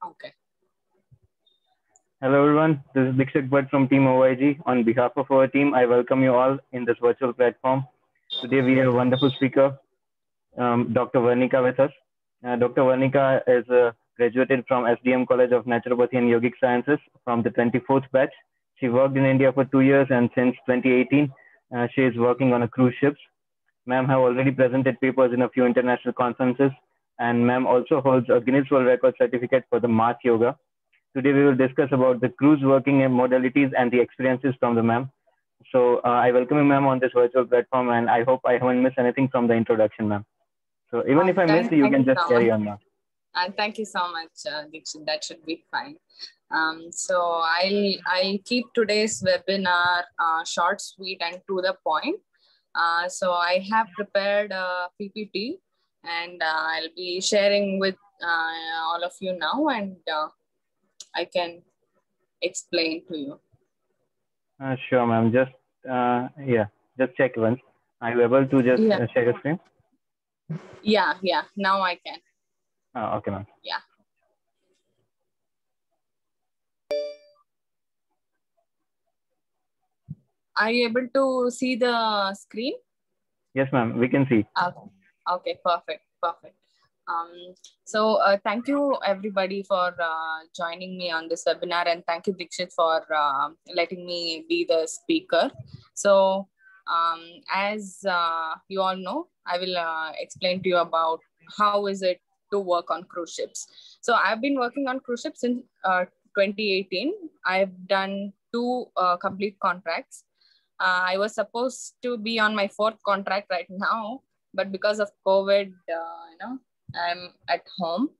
Okay. Hello everyone, this is Dikshit Bhatt from Team OIG. On behalf of our team, I welcome you all in this virtual platform. Today we have a wonderful speaker, Dr. Varnika with us. Dr. Varnika is graduated from SDM College of Naturopathy and Yogic Sciences from the 24th batch. She worked in India for 2 years and since 2018, she is working on a cruise ships. Ma'am have already presented papers in a few international conferences and ma'am also holds a Guinness World Record certificate for the March Yoga. Today we will discuss about the cruise working and modalities and the experiences from the ma'am. So I welcome you, ma'am, on this virtual platform, and I hope I haven't missed anything from the introduction, ma'am. So even if I missed, you Thank can you just so carry much. on now. Thank you so much, Dikshit. That should be fine. So I'll keep today's webinar short, sweet, and to the point. So I have prepared a PPT, and I'll be sharing with all of you now, and I can explain to you. Sure, ma'am. Just check once. Are you able to just share your screen? Yeah. Now I can. Okay, ma'am. Yeah. Are you able to see the screen? Yes, ma'am. We can see. Okay. Perfect. So thank you everybody for joining me on this webinar, and thank you Dikshit for letting me be the speaker. So as you all know, I will explain to you about how is it to work on cruise ships. So I've been working on cruise ships since 2018. I've done 2 complete contracts. I was supposed to be on my 4th contract right now, but because of COVID, I'm at home.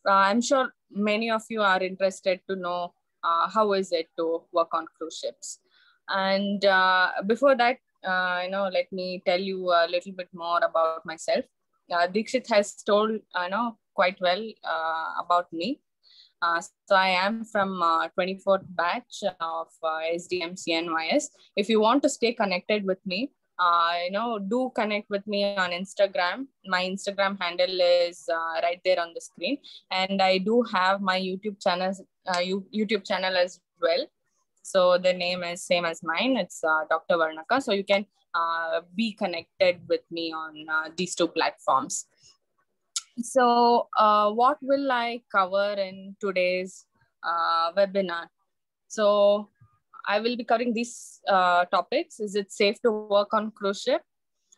I'm sure many of you are interested to know how is it to work on cruise ships. And before that, let me tell you a little bit more about myself. Dikshit has told, quite well about me. So I am from 24th batch of SDM CNYS. If you want to stay connected with me, do connect with me on Instagram. My Instagram handle is right there on the screen, and I do have my YouTube channel as well. So the name is same as mine. It's Dr. Varnaka. So you can be connected with me on these 2 platforms. So what will I cover in today's webinar? So I will be covering these topics. Is it safe to work on cruise ship?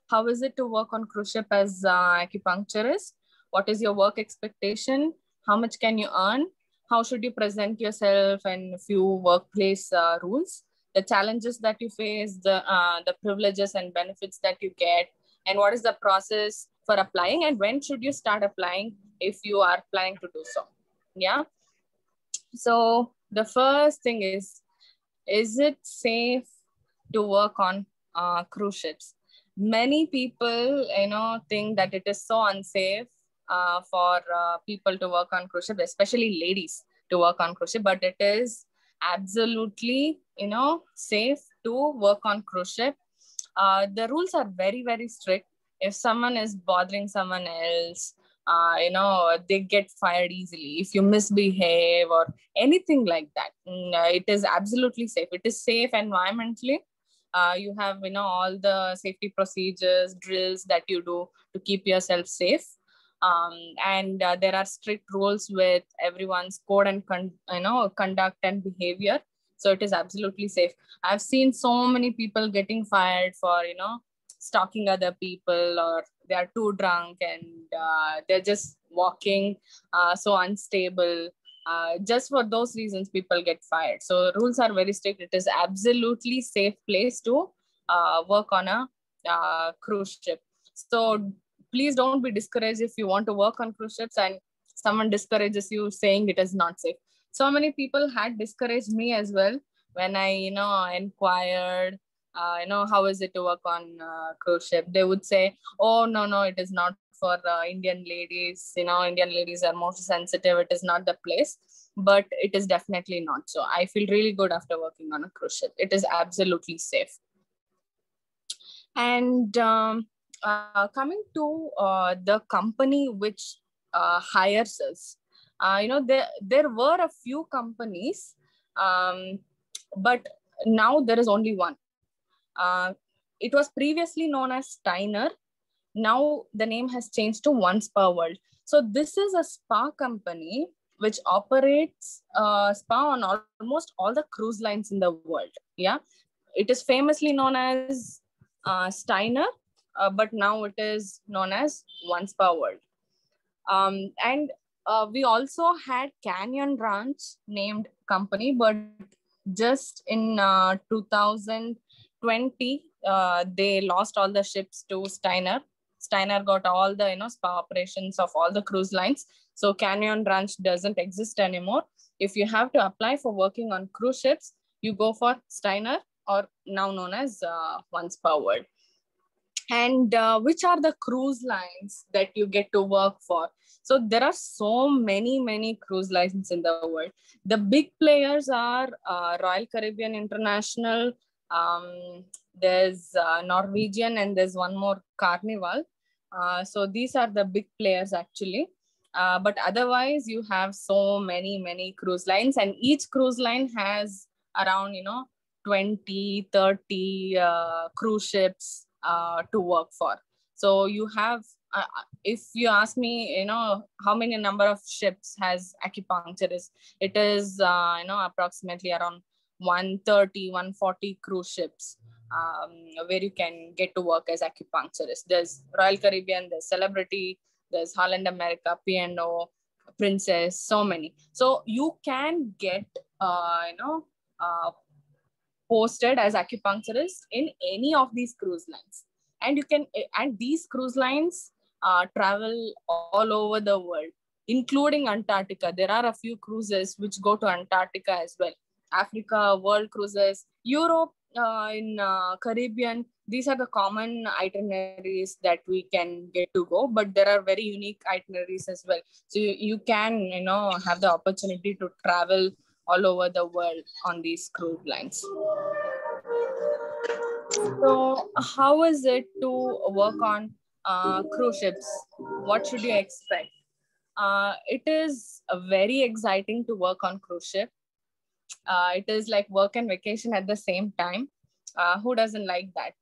How is it to work on cruise ship as acupuncturist? What is your work expectation? How much can you earn? How should you present yourself, and a few workplace rules? The challenges that you face, the privileges and benefits that you get, and what is the process for applying, and when should you start applying if you are planning to do so? Yeah. So the first thing is it safe to work on cruise ships? Many people, think that it is so unsafe for people to work on cruise ship, especially ladies to work on cruise ship, but it is absolutely, safe to work on cruise ship. The rules are very, very strict. If someone is bothering someone else, they get fired easily if you misbehave or anything like that. It is absolutely safe. It is safe environmentally. You have, all the safety procedures, drills that you do to keep yourself safe. And there are strict rules with everyone's code and conduct and behavior. So it is absolutely safe. I've seen so many people getting fired for, stalking other people, or they are too drunk and they're just walking so unstable. Just for those reasons, people get fired. So rules are very strict. It is absolutely safe place to work on a cruise ship. So please don't be discouraged if you want to work on cruise ships and someone discourages you saying it is not safe. So many people had discouraged me as well when I, inquired, how is it to work on cruise ship? They would say, oh, no, it is not for Indian ladies. Indian ladies are more sensitive. It is not the place, but it is definitely not. So I feel really good after working on a cruise ship. It is absolutely safe. And coming to the company which hires us. there were a few companies, but now there is only one. It was previously known as Steiner. Now the name has changed to OneSpaWorld. So this is a spa company which operates spa on almost all the cruise lines in the world. Yeah, it is famously known as Steiner, but now it is known as OneSpaWorld. And we also had Canyon Ranch named company, but just in 2020, they lost all the ships to Steiner. Steiner got all the spa operations of all the cruise lines. So Canyon Ranch doesn't exist anymore. If you have to apply for working on cruise ships, you go for Steiner, or now known as OneSpaWorld. And which are the cruise lines that you get to work for? So there are so many cruise lines in the world. The big players are Royal Caribbean International, there's Norwegian, and there's one more, Carnival. So these are the big players actually. But otherwise, you have so many cruise lines, and each cruise line has around 20, 30 cruise ships to work for. So you have, if you ask me, how many number of ships has acupuncturist, it is approximately around 130, 140 cruise ships where you can get to work as acupuncturist. There's Royal Caribbean, there's Celebrity, there's Holland America, P&O, Princess, so many. So you can get posted as acupuncturist in any of these cruise lines, and these cruise lines travel all over the world, including Antarctica. There are a few cruises which go to Antarctica as well. Africa, world cruises, Europe, in Caribbean. These are the common itineraries that we can get to go, but there are very unique itineraries as well. So you can have the opportunity to travel all over the world on these cruise lines. So how is it to work on cruise ships? What should you expect? It is very exciting to work on cruise ship. It is like work and vacation at the same time. Who doesn't like that?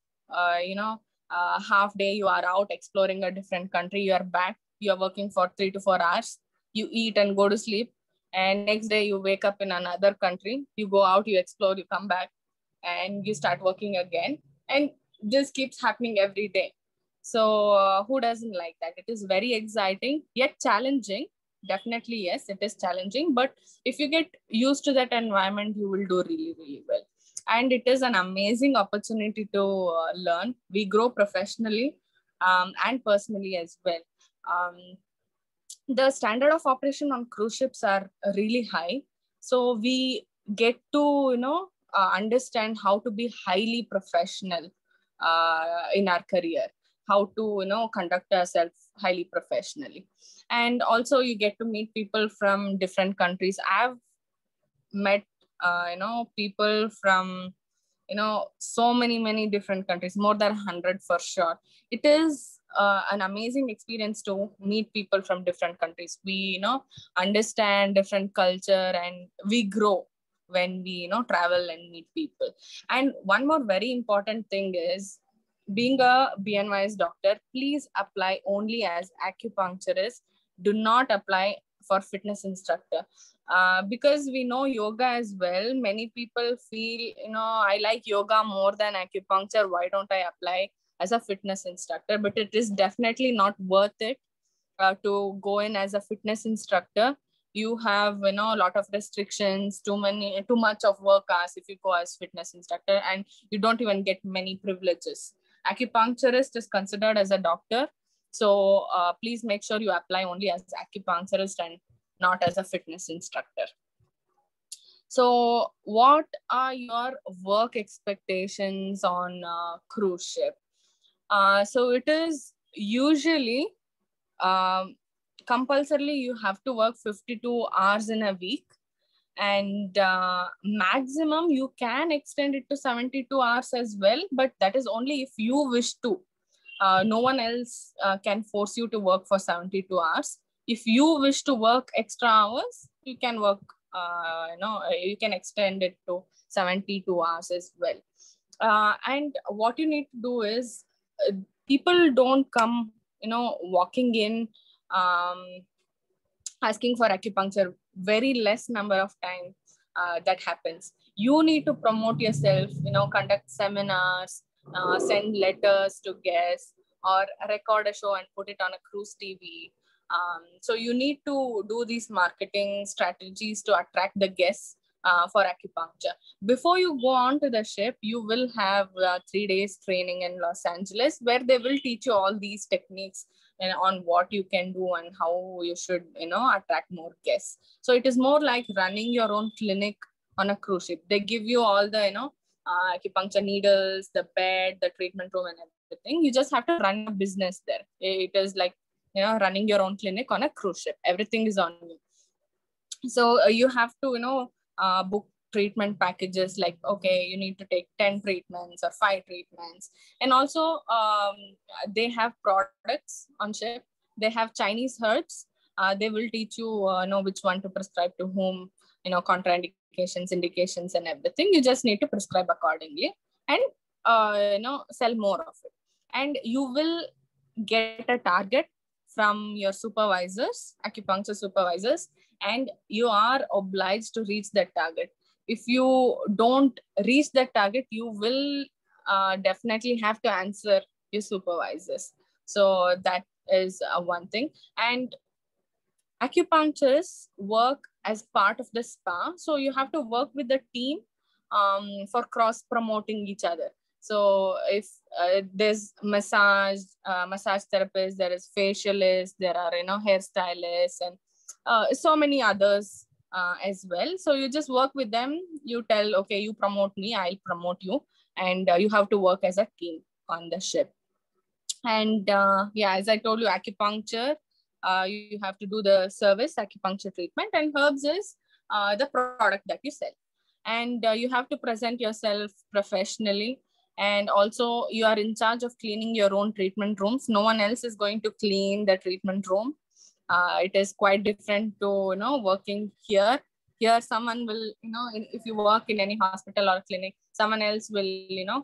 Half day you are out exploring a different country, you are back, you are working for 3 to 4 hours, you eat and go to sleep, and next day you wake up in another country, you go out, you explore, you come back, and you start working again. And this keeps happening every day. So who doesn't like that? It is very exciting, yet challenging. Definitely, yes, it is challenging. But if you get used to that environment, you will do really well. And it is an amazing opportunity to learn. We grow professionally and personally as well. The standard of operation on cruise ships are really high. So we get to, understand how to be highly professional in our career, how to, conduct ourselves highly professionally. And also you get to meet people from different countries. I've met, people from, so many different countries, more than 100 for sure. It is an amazing experience to meet people from different countries. We, understand different culture, and we grow when we, travel and meet people. And one more very important thing is, being a BNYS doctor, please apply only as acupuncturist. Do not apply for fitness instructor. Because we know yoga as well. Many people feel, I like yoga more than acupuncture. Why don't I apply as a fitness instructor? But it is definitely not worth it to go in as a fitness instructor. You have, a lot of restrictions, too much of work hours if you go as fitness instructor, and you don't even get many privileges. Acupuncturist is considered as a doctor. So please make sure you apply only as acupuncturist and not as a fitness instructor. So what are your work expectations on cruise ship? So it is usually compulsorily you have to work 52 hours in a week, and maximum you can extend it to 72 hours as well, but that is only if you wish to. No one else can force you to work for 72 hours. if you wish to work extra hours, you can work, you can extend it to 72 hours as well. And what you need to do is, people don't come, walking in, asking for acupuncture. Very less number of time that happens. You need to promote yourself, conduct seminars, send letters to guests, or record a show and put it on a cruise TV. So you need to do these marketing strategies to attract the guests for acupuncture. Before you go on to the ship, you will have 3 days training in Los Angeles, where they will teach you all these techniques and on what you can do and how you should, attract more guests. So it is more like running your own clinic on a cruise ship. They give you all the, acupuncture needles, the bed, the treatment room, and everything. You just have to run a business there. It is like, running your own clinic on a cruise ship. Everything is on you. So you have to, book treatment packages, like, okay, you need to take 10 treatments or 5 treatments. And also they have products on ship. They have Chinese herbs. They will teach you, which one to prescribe to whom, contraindications, indications, and everything. You just need to prescribe accordingly and, sell more of it. And you will get a target from your supervisors, acupuncture supervisors, and you are obliged to reach that target. If you don't reach that target, you will definitely have to answer your supervisors. So that is one thing. And acupuncturists work as part of the spa. So you have to work with the team for cross-promoting each other. So if there's massage therapists, there is facialists, there are, hairstylists, and so many others as well. So you just work with them. You tell, okay, you promote me, I'll promote you. And you have to work as a team on the ship. And as I told you, acupuncture, you have to do the service acupuncture treatment, and herbs is the product that you sell. And you have to present yourself professionally. And also you are in charge of cleaning your own treatment rooms. No one else is going to clean the treatment room. It is quite different to, working here. Here, someone will, if you work in any hospital or clinic, someone else will,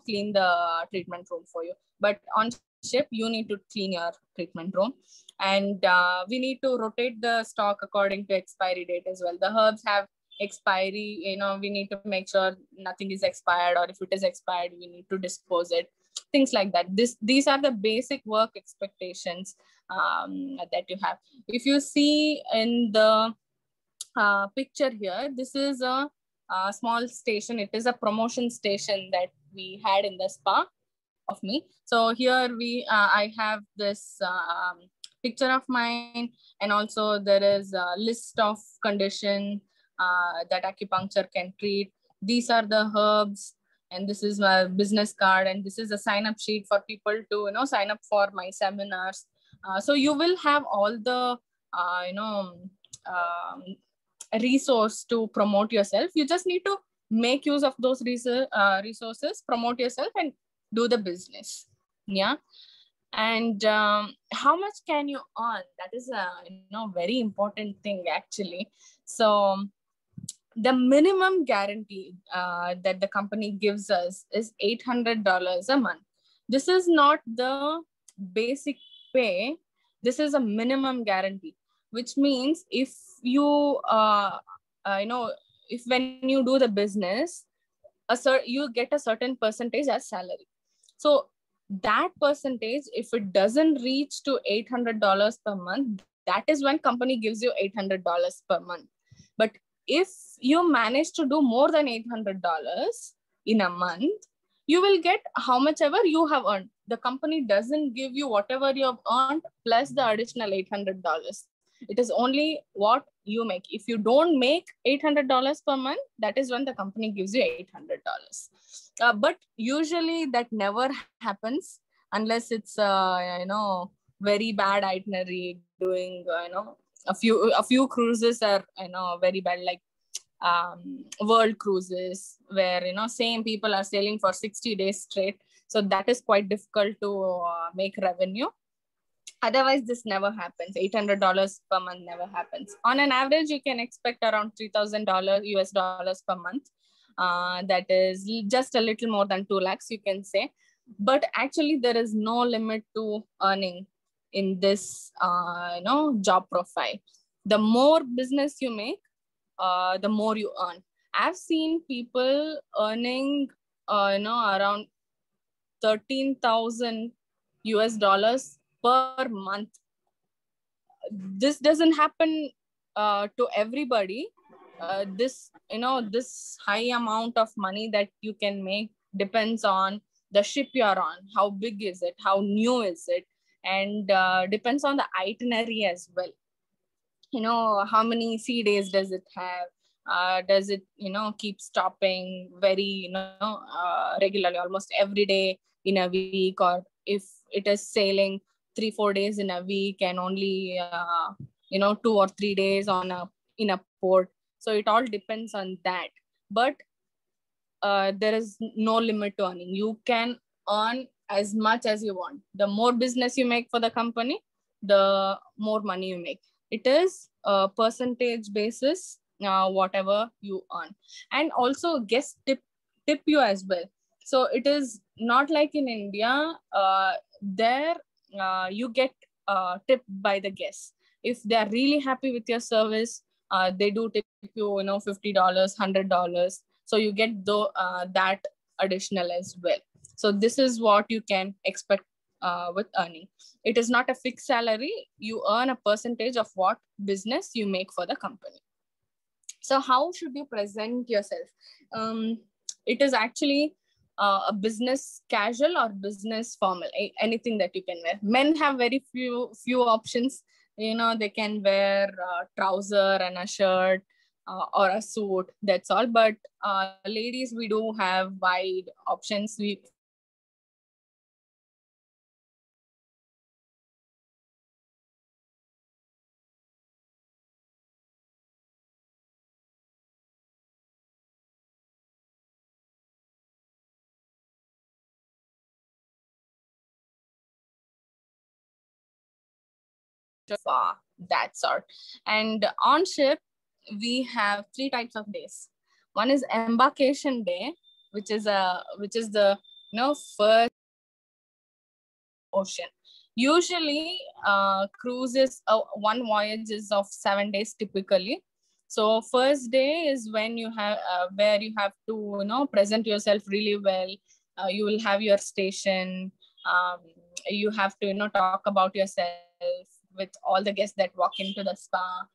clean the treatment room for you. But on ship, you need to clean your treatment room. And we need to rotate the stock according to expiry date as well. The herbs have expiry, we need to make sure nothing is expired, or if it is expired, we need to dispose it. Things like that. These are the basic work expectations that you have. If you see in the picture here, this is a small station. It is a promotion station that we had in the spa of me. So here I have this picture of mine, and also there is a list of condition that acupuncture can treat. These are the herbs, and this is my business card, and this is a sign up sheet for people to sign up for my seminars. So you will have all the resource to promote yourself. You just need to make use of those resources, promote yourself, and do the business. Yeah. And how much can you earn? That is a very important thing actually. So the minimum guarantee that the company gives us is $800 a month. This is not the basic pay. This is a minimum guarantee, which means if you if when you do the business, you get a certain percentage as salary. So that percentage, if it doesn't reach to $800 per month, that is when company gives you $800 per month. But if you manage to do more than $800 in a month, you will get how much ever you have earned. The company doesn't give you whatever you have earned plus the additional $800. It is only what you make. If you don't make $800 per month, that is when the company gives you $800. But usually that never happens unless it's very bad itinerary, doing a few cruises are very bad, like world cruises where same people are sailing for 60 days straight. So that is quite difficult to make revenue. Otherwise, this never happens. $800 per month never happens. On an average, you can expect around $3,000 US dollars per month. That is just a little more than 2 lakhs, you can say. But actually, there is no limit to earning in this job profile. The more business you make, the more you earn. I've seen people earning around 13,000 US dollars per month. This doesn't happen to everybody. This high amount of money that you can make depends on the ship you're on, how big is it, how new is it, and depends on the itinerary as well. How many sea days does it have? Does it keep stopping very regularly, almost every day in a week, or if it is sailing 3-4 days in a week and only 2 or 3 days in a port. So it all depends on that. But there is no limit to earning. You can earn as much as you want. The more business you make for the company, the more money you make. It is a percentage basis, whatever you earn. And also guests tip you as well. So it is not like in India, there you get tipped by the guests. If they are really happy with your service, they do tip you, $50, $100. So you get that additional as well. So this is what you can expect with earning. It is not a fixed salary. You earn a percentage of what business you make for the company. So how should you present yourself? It is actually a business casual or business formal, anything that you can wear. Men have very few options. They can wear trouser and a shirt or a suit, that's all. But ladies, we do have wide options. For example, we can wear that sort. And on ship, we have 3 types of days. One is embarkation day, which is the first ocean. Usually, cruises, one voyage is of 7 days typically. So first day is when you have where you have to present yourself really well. You will have your station. You have to talk about yourself with all the guests that walk into the spa.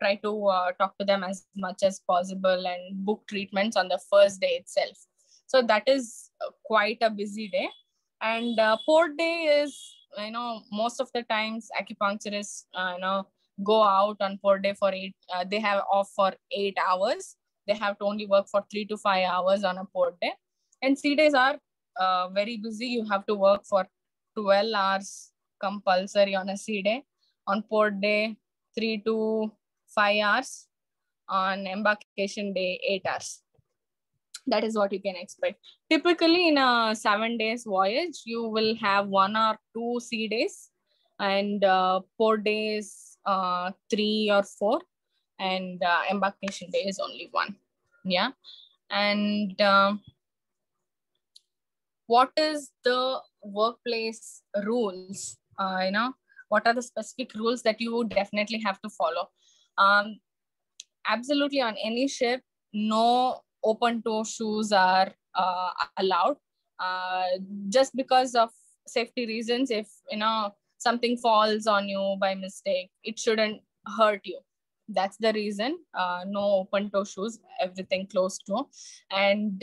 Try to talk to them as much as possible and book treatments on the first day itself. So that is quite a busy day. And port day is, most of the times acupuncturists, go out on port day for 8, they have off for 8 hours. They have to only work for 3 to 5 hours on a port day. And sea days are very busy. You have to work for 12 hours compulsory on a sea day. On port day, 3 to 5 hours. On embarkation day, 8 hours. That is what you can expect. Typically, in a 7 days voyage, you will have 1 or 2 sea days, and port days 3 or 4, and embarkation day is only 1. Yeah. And what is the workplace rules? What are the specific rules that you would definitely have to follow? Absolutely, on any ship, no open toe shoes are allowed. Just because of safety reasons, if something falls on you by mistake, it shouldn't hurt you. That's the reason. No open toe shoes, everything closed toe. And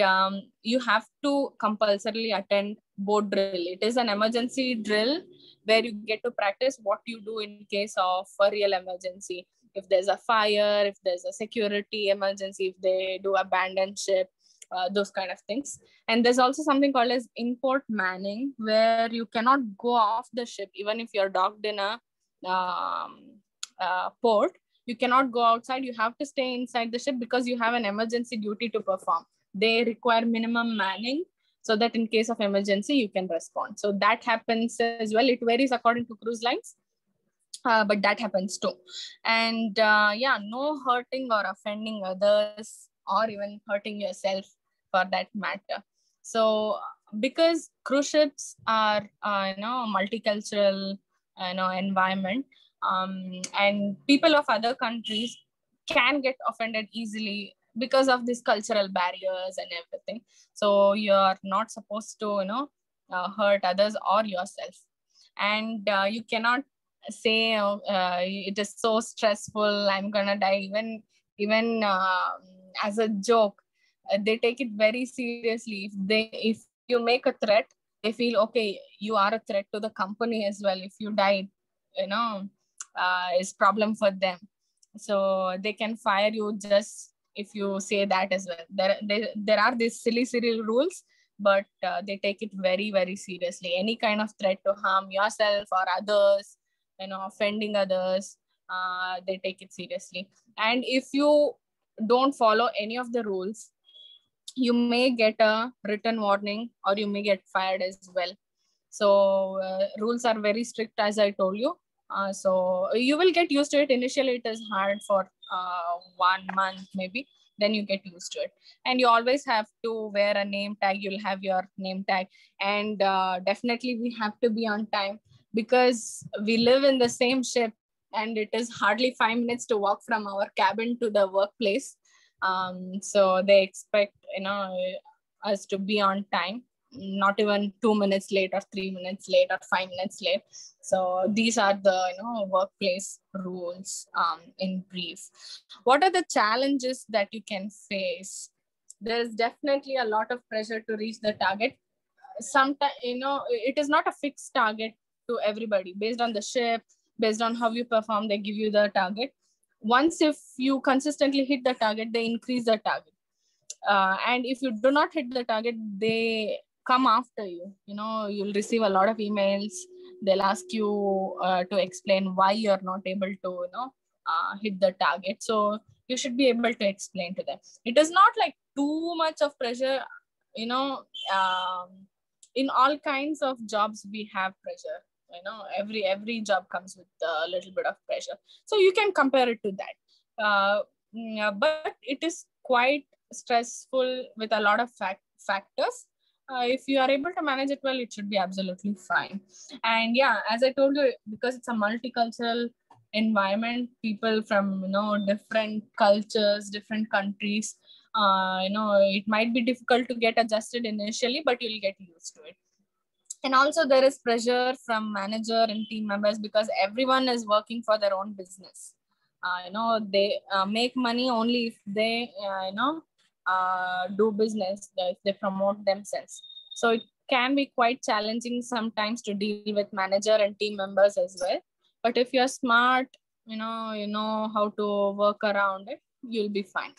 you have to compulsorily attend boat drill. It is an emergency drill where you get to practice what you do in case of a real emergency. If there's a fire, if there's a security emergency, if they do abandon ship, those kind of things. And there's also something called as in-port manning, where you cannot go off the ship, even if you're docked in a port. You cannot go outside. You have to stay inside the ship because you have an emergency duty to perform. They require minimum manning so that in case of emergency, you can respond. So that happens as well. It varies according to cruise lines. but that happens too. And yeah, no hurting or offending others, or even hurting yourself for that matter. So because cruise ships are multicultural environment, and people of other countries can get offended easily because of these cultural barriers and everything. So you're not supposed to hurt others or yourself. And you cannot say it is so stressful, I'm gonna die. Even as a joke, they take it very seriously. If you make a threat, they feel okay, you are a threat to the company as well. If you die, is problem for them. So they can fire you just if you say that as well. There are these silly rules, but they take it very, very seriously. Any kind of threat to harm yourself or others, offending others, they take it seriously. And if you don't follow any of the rules, you may get a written warning, or you may get fired as well. So rules are very strict, as I told you. So you will get used to it. Initially it is hard for 1 month maybe, then you get used to it. And you always have to wear a name tag. You'll have your name tag. And definitely we have to be on time, because we live in the same ship, and it is hardly 5 minutes to walk from our cabin to the workplace. So they expect us to be on time, not even 2 minutes late or 3 minutes late or 5 minutes late. So these are the workplace rules in brief. What are the challenges that you can face? There is definitely a lot of pressure to reach the target. Sometimes it is not a fixed target to everybody. Based on the ship, based on how you perform, they give you the target. Once if you consistently hit the target, they increase the target. And if you do not hit the target, they come after you. You'll receive a lot of emails. They'll ask you to explain why you're not able to hit the target. So you should be able to explain to them. It is not like too much of pressure. In all kinds of jobs we have pressure. Every job comes with a little bit of pressure, so you can compare it to that. But it is quite stressful with a lot of factors. If you are able to manage it well, it should be absolutely fine. And yeah, as I told you, because it's a multicultural environment, people from different cultures, different countries, it might be difficult to get adjusted initially, but you'll get used to it. And also there is pressure from manager and team members, because everyone is working for their own business. They make money only if they do business, if they promote themselves. So it can be quite challenging sometimes to deal with manager and team members as well. But if you're smart, you know how to work around it, you'll be fine.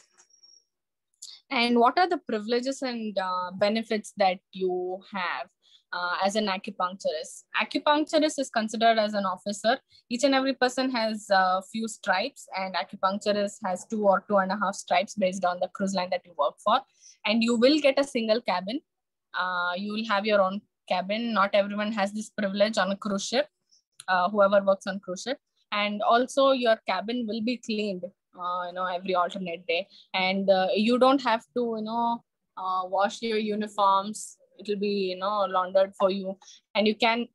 And what are the privileges and benefits that you have as an acupuncturist? Acupuncturist is considered as an officer. Each and every person has a few stripes, and acupuncturist has 2 or 2.5 stripes based on the cruise line that you work for. And you will get a single cabin. You will have your own cabin. Not everyone has this privilege on a cruise ship, whoever works on cruise ship. And also your cabin will be cleaned every alternate day. And you don't have to wash your uniforms. It will be laundered for you. And you can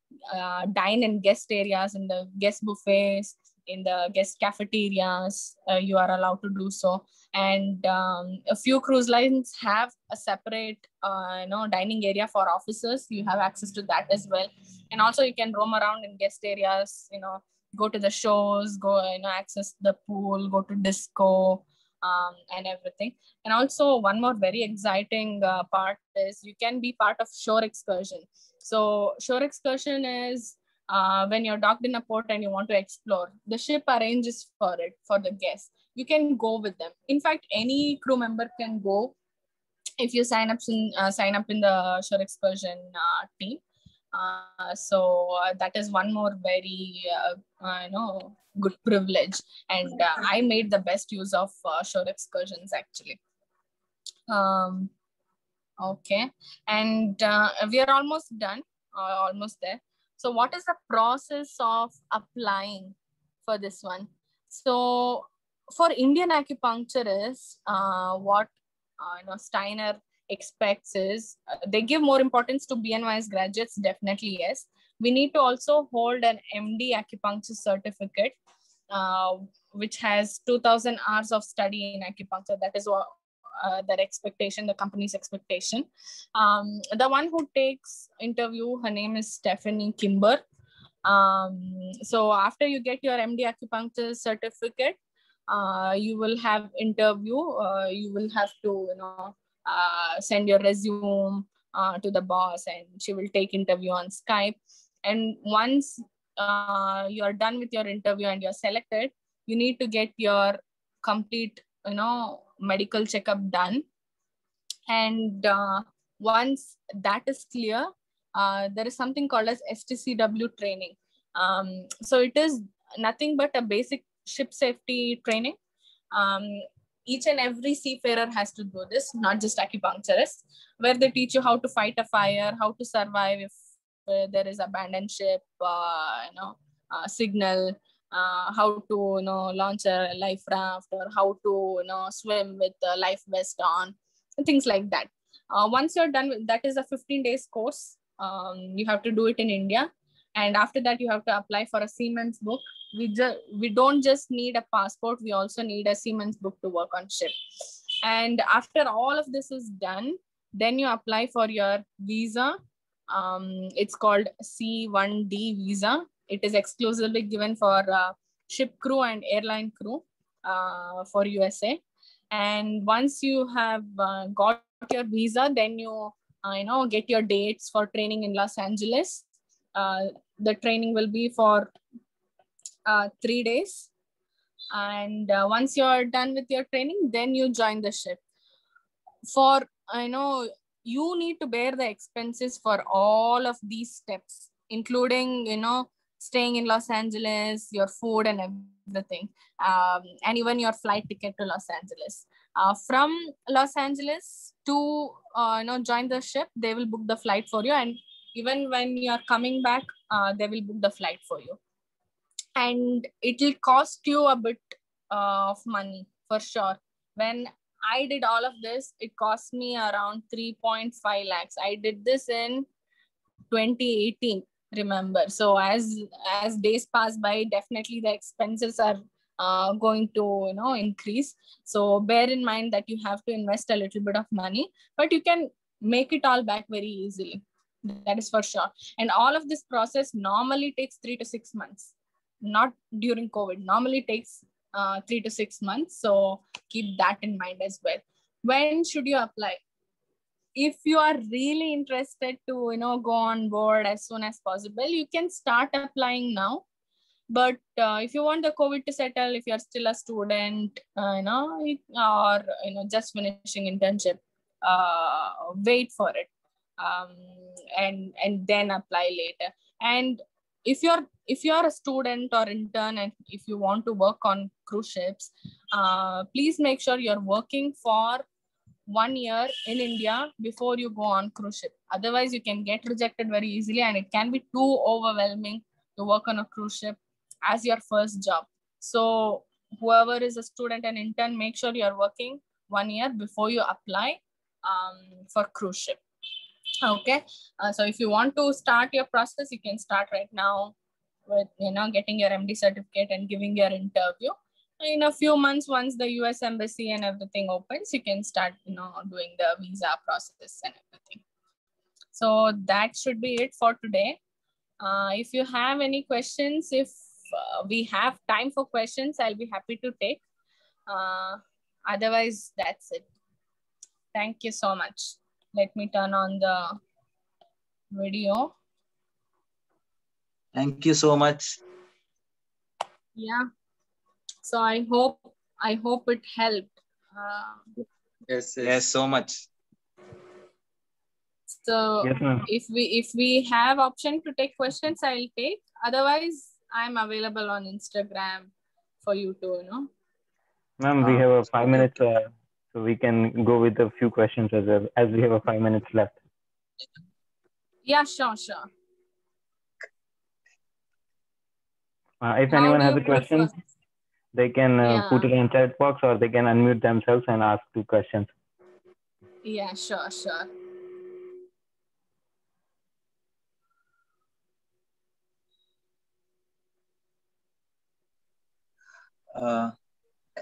dine in guest areas, in the guest buffets, in the guest cafeterias. You are allowed to do so. And a few cruise lines have a separate dining area for officers. You have access to that as well. And also you can roam around in guest areas, go to the shows, go access the pool, go to disco, and everything. And also one more very exciting part is you can be part of shore excursion. So shore excursion is when you're docked in a port and you want to explore, the ship arranges for it for the guests. You can go with them. In fact, any crew member can go if you sign up in the shore excursion team. So that is one more very good privilege. And I made the best use of shore excursions actually. Okay, and we are almost done, almost there. So what is the process of applying for this one. So for Indian acupuncturists, what Steiner expects is they give more importance to BNYS graduates. Definitely, yes. We need to also hold an MD acupuncture certificate, which has 2,000 hours of study in acupuncture. That is what their expectation, the company's expectation. The one who takes interview, her name is Stephanie Kimber. So after you get your MD acupuncture certificate, you will have interview. You will have to, send your resume to the boss, and she will take interview on Skype. And once you are done with your interview and you're selected, you need to get your complete, medical checkup done. And once that is clear, there is something called as STCW training. So it is nothing but a basic ship safety training. Each and every seafarer has to do this, not just acupuncturists, where they teach you how to fight a fire, how to survive if there is abandoned ship, signal, how to launch a life raft, or how to swim with a life vest on, things like that. Once you're done with that, is a 15 days course. You have to do it in India, and after that you have to apply for a Siemens book. We don't just need a passport, we also need a Siemens book to work on ship. And after all of this is done, then you apply for your visa. It's called C1D visa. It is exclusively given for ship crew and airline crew for USA. And once you have got your visa, then you get your dates for training in Los Angeles. The training will be for 3 days. And once you're done with your training, then you join the ship. For you need to bear the expenses for all of these steps, including staying in Los Angeles, your food and everything, and even your flight ticket to Los Angeles. From Los Angeles to join the ship, they will book the flight for you, and even when you are coming back, they will book the flight for you. And it will cost you a bit of money for sure. When I did all of this, it cost me around 3.5 lakhs. I did this in 2018, remember. So as days pass by, definitely the expenses are going to increase. So bear in mind that you have to invest a little bit of money, but you can make it all back very easily. That is for sure. And all of this process normally takes 3 to 6 months. Not during COVID, normally takes 3 to 6 months. So keep that in mind as well. When should you apply? If you are really interested to go on board as soon as possible, you can start applying now. But if you want the COVID to settle, if you're still a student, or just finishing internship, wait for it, and then apply later. And if you're a student or intern, and if you want to work on cruise ships, please make sure you're working for 1 year in India before you go on cruise ship. Otherwise, you can get rejected very easily, and it can be too overwhelming to work on a cruise ship as your first job. So whoever is a student and intern, make sure you're working 1 year before you apply for cruise ship. Okay. So if you want to start your process, you can start right now with getting your MD certificate and giving your interview. In a few months, once the US embassy and everything opens, you can start doing the visa process and everything. So that should be it for today. If you have any questions, if we have time for questions, I'll be happy to take. Otherwise, that's it. Thank you so much. Let me turn on the video. Thank you so much. Yeah. So I hope it helped. Yes, so much. So yes, if we have option to take questions, I'll take. Otherwise, I'm available on Instagram for you to Ma'am, we have a 5 minutes, so we can go with a few questions as well, as we have a 5 minutes left. Yeah, sure. If How anyone do has you a question, prefer? they can put it Yeah. in chat box, or they can unmute themselves and ask 2 questions. Yeah, sure.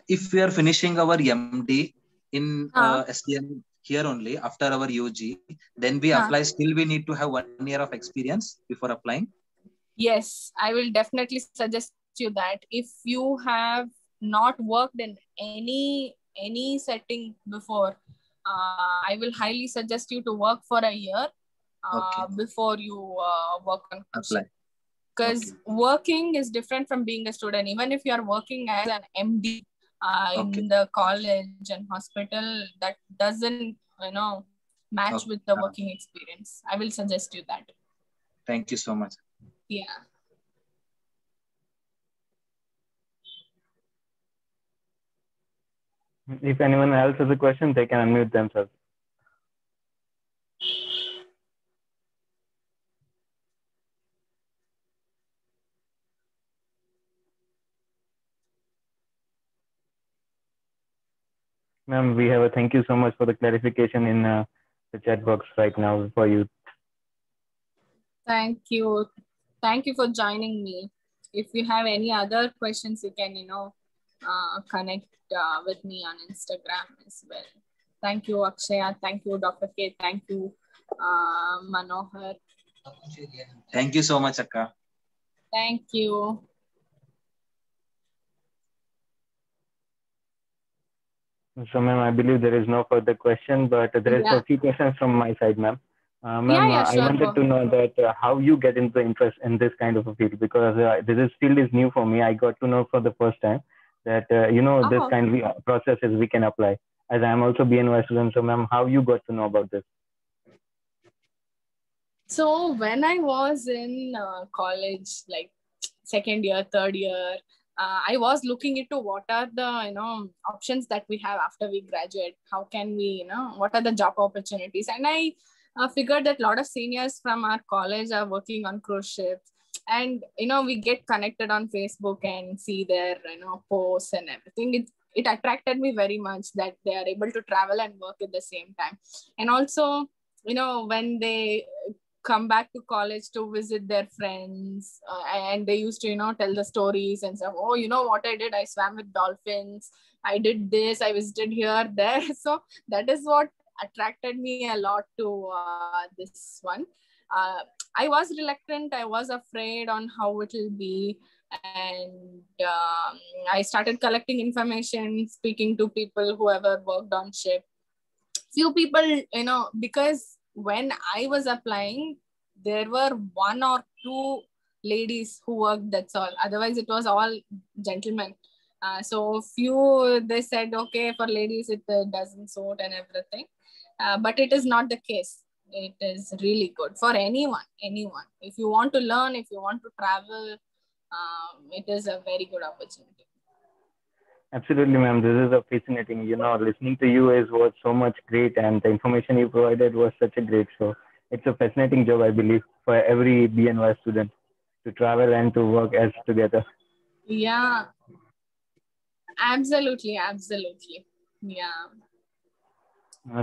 If we are finishing our MD in Huh. SDM here only after our UG, then we Huh. apply. Still, we need to have 1 year of experience before applying. Yes, I will definitely suggest you that if you have not worked in any setting before, I will highly suggest you to work for a year Okay. before you work on cruise Apply. ship. Because Okay. working is different from being a student. Even if you are working as an MD Okay. in the college and hospital, that doesn't match Okay. with the working experience. I will suggest you that. Thank you so much. Yeah. If anyone else has a question, they can unmute themselves. Ma'am, we have a thank you so much for the clarification in the chat box right now for you. Thank you. Thank you for joining me. If you have any other questions, you can, connect with me on Instagram as well. Thank you, Akshaya. Thank you, Dr. K. Thank you, Manohar. Thank you so much, Akka. Thank you. So, ma'am, I believe there is no further question, but there is a few questions from my side, ma'am. Ma'am, Yeah, I sure. wanted to know that how you get into interest in this kind of a field, because this field is new for me. I got to know for the first time that this Oh, kind of processes we can apply. As I am also BNY student, so ma'am, how you got to know about this? so when I was in college, like second year, third year, I was looking into what are the options that we have after we graduate. How can we what are the job opportunities? And I figured that a lot of seniors from our college are working on cruise ships, and we get connected on Facebook and see their posts and everything. It attracted me very much that they are able to travel and work at the same time, and also when they come back to college to visit their friends, and they used to tell the stories and stuff. Oh, you know what I did? I swam with dolphins. I did this. I visited here, there. So that is what attracted me a lot to this one. I was reluctant. I was afraid on how it will be, and I started collecting information, speaking to people who ever worked on ship. Few people, because when I was applying, there were one or two ladies who worked, that's all. Otherwise it was all gentlemen. So few, they said okay, for ladies it doesn't suit and everything, but it is not the case. It is really good for anyone. If you want to learn, if you want to travel, it is a very good opportunity. Absolutely, ma'am. This is a fascinating. Listening to you was so much great, and the information you provided was such a great. So it's a fascinating job, I believe, for every BNY student to travel and to work as together. Yeah, absolutely. Yeah.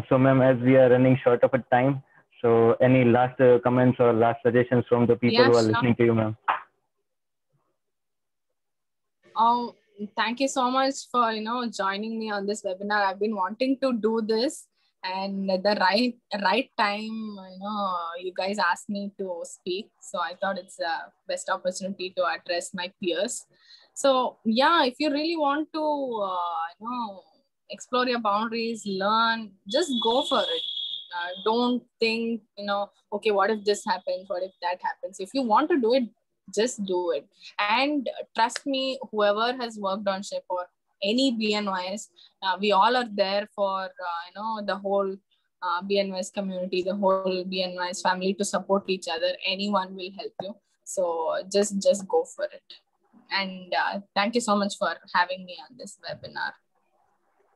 So, ma'am, as we are running short of a time, so any last comments or last suggestions from the people Yeah, who are sure. listening to you, ma'am? Oh, thank you so much for joining me on this webinar. I've been wanting to do this, and the right time, you guys asked me to speak, so I thought it's the best opportunity to address my peers. So yeah, if you really want to explore your boundaries, learn, just go for it. Don't think okay, what if this happens, what if that happens. If you want to do it, just do it. And trust me, whoever has worked on ship or any BNYs, we all are there for the whole BNYs community, the whole BNYs family, to support each other. Anyone will help you. So just go for it. And thank you so much for having me on this webinar.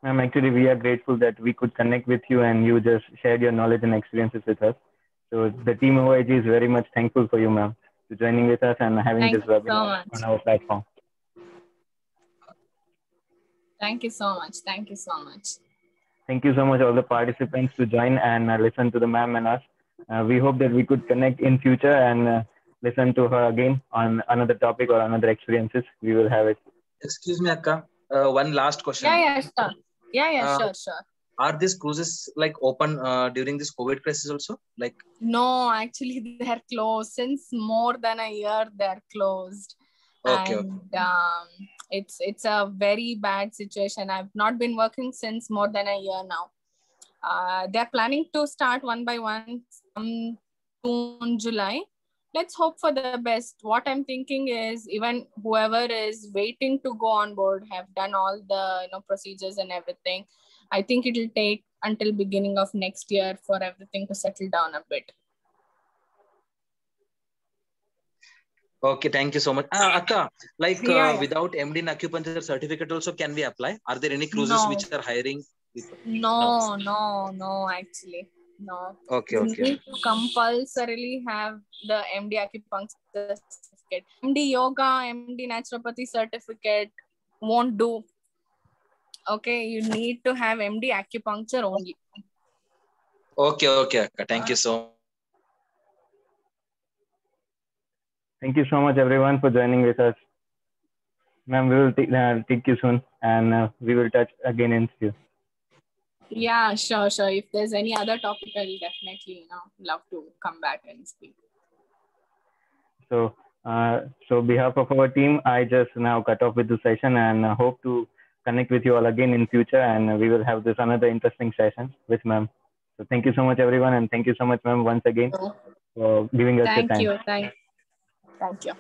Ma'am, actually, we are grateful that we could connect with you and you just shared your knowledge and experiences with us. So the team OIG is very much thankful for you, ma'am. to joining with us and having Thank this you so webinar much. on our platform. Thank you so much. Thank you so much. Thank you so much, all the participants, to join and listen to the ma'am and us. We hope that we could connect in future and listen to her again on another topic or another experiences. We will have it. Excuse me, Akka. One last question. Yeah, sure. Yeah, sure. Are these cruises like open during this COVID crisis also? Like no, actually they're closed since more than a year. They're closed, okay. And it's a very bad situation. I've not been working since more than a year now. They're planning to start one by one June, July. Let's hope for the best. What I'm thinking is even whoever is waiting to go on board have done all the procedures and everything. I think it will take until beginning of next year for everything to settle down a bit. Okay, thank you so much. Akka, like without MD in acupuncture certificate also can we apply? Are there any cruises which are hiring people? No, actually. No. Okay. You need to compulsorily have the MD acupuncture certificate. MD yoga, MD naturopathy certificate won't do. Okay, you need to have MD acupuncture only. Okay, Akka. Thank you so much. Thank you so much, everyone, for joining with us. Ma'am, we will take you soon, and we will touch again in few. Yeah, sure. If there's any other topic, I'll definitely love to come back and speak. So, behalf of our team, I just now cut off with the session and hope to connect with you all again in future, and we will have this another interesting session with ma'am. So thank you so much, everyone, and thank you so much, ma'am, once again for giving us your time. Thank you.